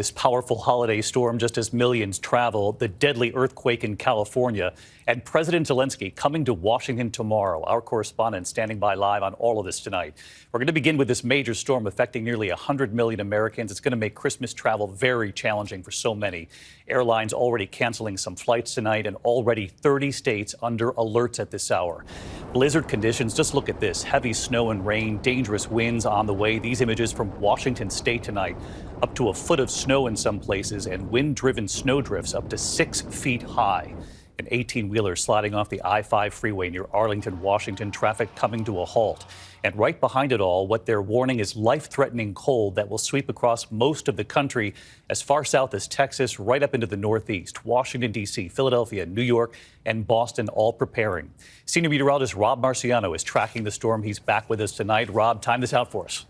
This powerful holiday storm, just as millions travel, the deadly earthquake in California, and President Zelensky coming to Washington tomorrow. Our correspondent standing by live on all of this tonight. We're going to begin with this major storm affecting nearly 100 million Americans. It's going to make Christmas travel very challenging for so many. Airlines already canceling some flights tonight, and already 30 states under alerts at this hour. Blizzard conditions, just look at this. Heavy snow and rain, dangerous winds on the way. These images from Washington State tonight. Up to a foot of snow in some places, and wind-driven snowdrifts up to 6 feet high. An 18-wheeler sliding off the I-5 freeway near Arlington, Washington, traffic coming to a halt. And right behind it all, what they're warning is life-threatening cold that will sweep across most of the country as far south as Texas, right up into the Northeast. Washington, D.C., Philadelphia, New York, and Boston all preparing. Senior meteorologist Rob Marciano is tracking the storm. He's back with us tonight. Rob, time this out for us.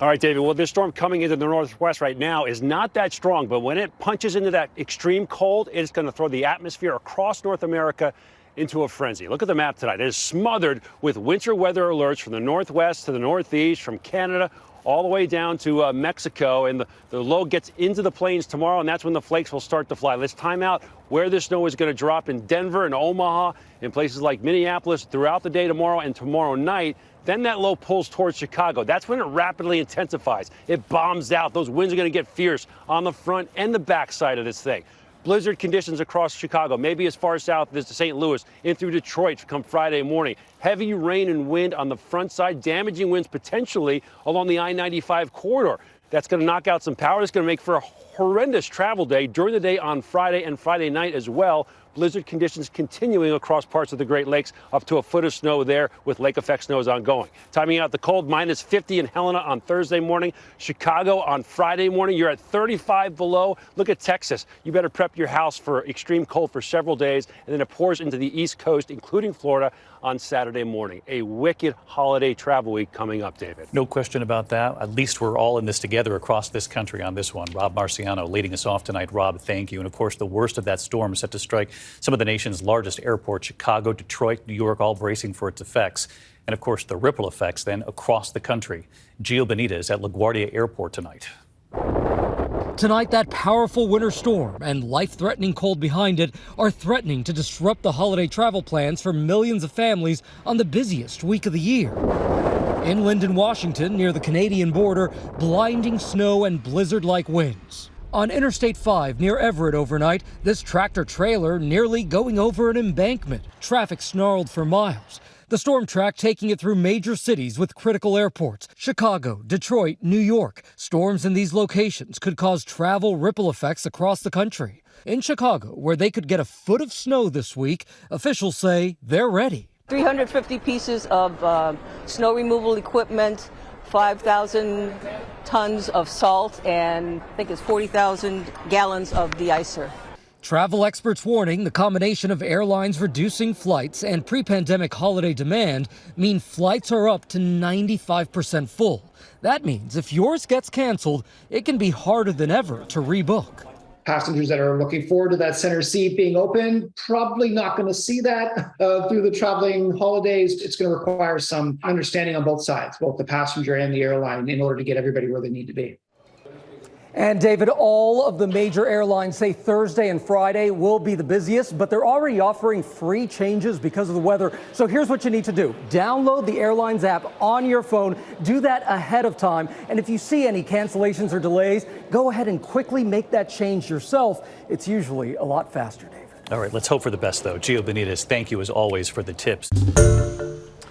All right, David. Well, this storm coming into the northwest right now is not that strong, but when it punches into that extreme cold, it's going to throw the atmosphere across North America into a frenzy. Look at the map tonight. It is smothered with winter weather alerts from the northwest to the northeast, from Canada all the way down to Mexico. And the low gets into the plains tomorrow, and that's when the flakes will start to fly. Let's time out where the snow is going to drop in Denver and Omaha, in places like Minneapolis throughout the day tomorrow and tomorrow night. Then that low pulls towards Chicago. That's when it rapidly intensifies. It bombs out. Those winds are going to get fierce on the front and the back side of this thing. Blizzard conditions across Chicago, maybe as far south as St. Louis, in through Detroit come Friday morning. Heavy rain and wind on the front side, damaging winds potentially along the I-95 corridor. That's going to knock out some power. It's going to make for a horrendous travel day during the day on Friday and Friday night as well. Blizzard conditions continuing across parts of the Great Lakes, up to a foot of snow there with lake effect snows ongoing. Timing out the cold, minus 50 in Helena on Thursday morning. Chicago on Friday morning, you're at 35 below. Look at Texas. You better prep your house for extreme cold for several days. And then it pours into the East Coast, including Florida, on Saturday morning. A wicked holiday travel week coming up, David. No question about that. At least we're all in this together across this country on this one. Rob Marciano leading us off tonight. Rob, thank you. And of course, the worst of that storm is set to strike some of the nation's largest airports, Chicago, Detroit, New York, all bracing for its effects. And of course, the ripple effects then across the country. Gio Benitez at LaGuardia Airport tonight. Tonight, that powerful winter storm and life-threatening cold behind it are threatening to disrupt the holiday travel plans for millions of families on the busiest week of the year. Inland in Washington, near the Canadian border, blinding snow and blizzard-like winds. On Interstate 5 near Everett overnight, this tractor-trailer nearly going over an embankment. Traffic snarled for miles. The storm track taking it through major cities with critical airports: Chicago, Detroit, New York. Storms in these locations could cause travel ripple effects across the country. In Chicago, where they could get a foot of snow this week, officials say they're ready. 350 pieces of snow removal equipment, 5,000 tons of salt, and I think it's 40,000 gallons of de-icer. Travel experts warning the combination of airlines reducing flights and pre-pandemic holiday demand mean flights are up to 95% full. That means if yours gets canceled, it can be harder than ever to rebook. Passengers that are looking forward to that center seat being open, probably not going to see that through the traveling holidays. It's going to require some understanding on both sides, both the passenger and the airline, in order to get everybody where they need to be. And David, all of the major airlines say Thursday and Friday will be the busiest, but they're already offering free changes because of the weather. So here's what you need to do. Download the airlines app on your phone. Do that ahead of time. And if you see any cancellations or delays, go ahead and quickly make that change yourself. It's usually a lot faster, David. All right, let's hope for the best, though. Gio Benitez, thank you as always for the tips.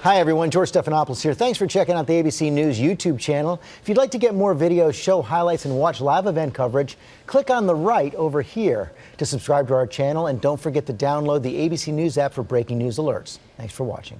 Hi, everyone. George Stephanopoulos here. Thanks for checking out the ABC News YouTube channel. If you'd like to get more videos, show highlights, and watch live event coverage, click on the right over here to subscribe to our channel. And don't forget to download the ABC News app for breaking news alerts. Thanks for watching.